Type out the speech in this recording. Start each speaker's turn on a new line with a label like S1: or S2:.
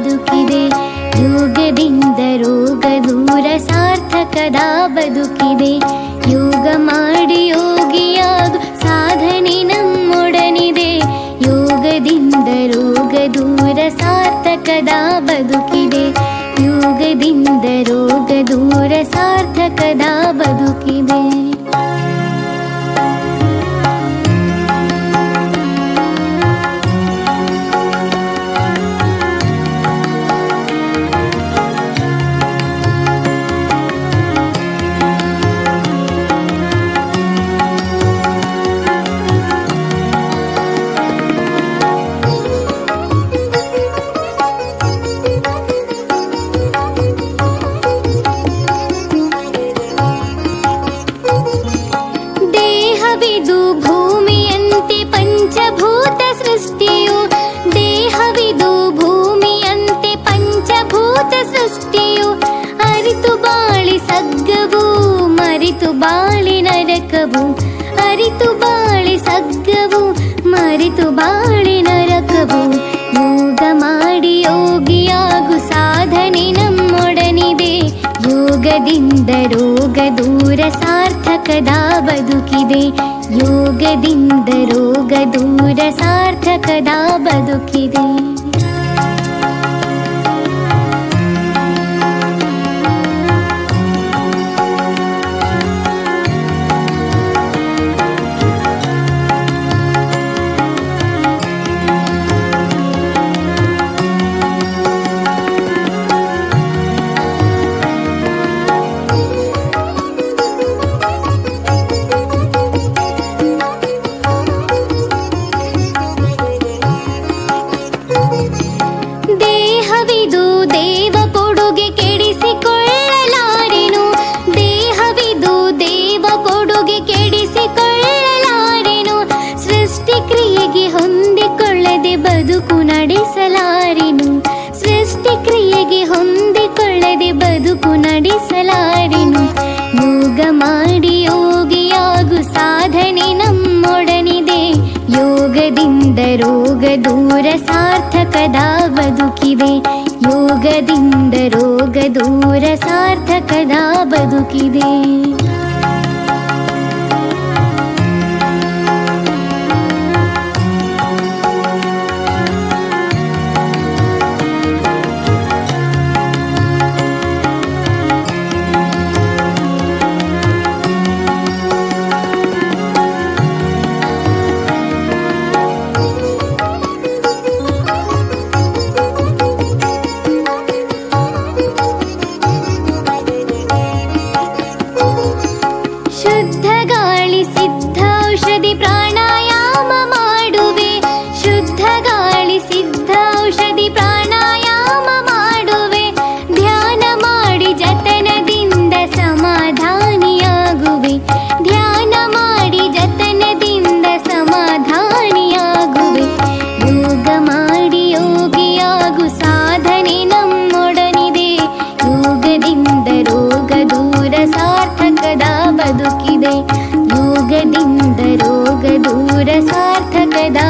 S1: ಬದುಕಿದೆ. ಯೋಗದಿಂದ ರೋಗ ದೂರ ಸಾರ್ಥಕದ ಬದುಕಿದೆ. ಯೋಗ ಮಾಡಿ ಯೋಗಿಯಾಗು ಸಾಧನೆ ನಮ್ಮೊಡನಿದೆ. ಯೋಗದಿಂದ ರೋಗ ದೂರ ಸಾರ್ಥಕದ ಬದುಕಿದೆ. ಯೋಗದಿಂದ ರೋಗ ದೂರ ಸಾರ್ಥಕದ ಬದುಕಿದೆ. ದೇಹವಿದು ಭೂಮಿಯಂತೆ ಪಂಚಭೂತ ಸೃಷ್ಟಿಯು. ದೇಹವಿದು ಭೂಮಿಯಂತೆ ಪಂಚಭೂತ ಸೃಷ್ಟಿಯು. ಅರಿತು ಬಾಳಿ ಸಗ್ಗವು ಮರಿತು ಬಾಳಿ ನರಕವು. ಅರಿತು ಬಾಳಿ ಸಗ್ಗವು ಮರಿತು ಬಾಳಿ ನರಕವು. ಯೋಗ ಮಾಡಿ ಯೋಗಿಯಾಗು ಸಾಧನೆ ನಮ್ಮೊಡನಿದೆ. ಯೋಗದಿಂದ ರೋಗ ದೂರ ಸಾರ್ಥಕದ ಬದುಕಿದೆ. ಯೋಗದಿಂದ ರೋಗ ದೂರ ಸಾರ್ಥಕದ ಬದುಕಿದೆ. ದೇಹವಿದು ದೇವ ಕೊಡುಗೆ ಕೆಡಿಸಿಕೊಳ್ಳಲಾರೆನು. ದೇಹವಿದು ದೇವ ಕೊಡುಗೆ ಕೆಡಿಸಿಕೊಳ್ಳಲಾರೆನು. ಸೃಷ್ಟಿ ಕ್ರಿಯೆಗೆ ಹೊಂದಿಕೊಳ್ಳದೆ ಬದುಕು ನಡೆಸಲಾರೆನು. ಸೃಷ್ಟಿ ಕ್ರಿಯೆಗೆ ಹೊಂದಿಕೊಳ್ಳದೆ ಬದುಕು ನಡೆಸಲಾರೆನು. ಯೋಗ ಮಾಡಿ ಯೋಗಿಯಾಗು ಸಾಧನೆ ನಮ್ಮೊಡನಿದೆ. ಯೋಗದಿಂದ ರೋಗ ದೂರ ಸಾರ್ಥಕದ ಬದುಕಿದೆ. ಯೋಗದಿಂದ ರೋಗ ದೂರ ಸಾರ್ಥಕದ ಬದುಕಿದೆ. ಶುದ್ಧ ಗಾಳಿ ಸಿದ್ಧ ಔಷಧಿ ಪ್ರಾಣಾಯಾಮ ಮಾಡುವೆ. ಶುದ್ಧ ಗಾಳಿ ಸಿದ್ಧ ಔಷಧಿ ಪ್ರಾಣಾಯಾಮ ಮಾಡುವೆ. ಧ್ಯಾನ ಮಾಡಿ ಜತನದಿಂದ ಸಮಾಧಾನಿಯಾಗುವೆ. ಧ್ಯಾನ ಮಾಡಿ ಜತನದಿಂದ ಸಮಾಧಾನಿಯಾಗುವೆ. ಯೋಗ ಮಾಡಿ ಯೋಗಿಯಾಗು ಸಾಧನೆ ನಮ್ಮೊಡನಿದೆ. ಯೋಗದಿಂದ ರೋಗ ದೂರ ಸಾರ್ಥಕದ ಬದುಕಿದೆ. ಯೋಗದಿಂದ ರೋಗ ದೂರ ಸಾರ್ಥಕದ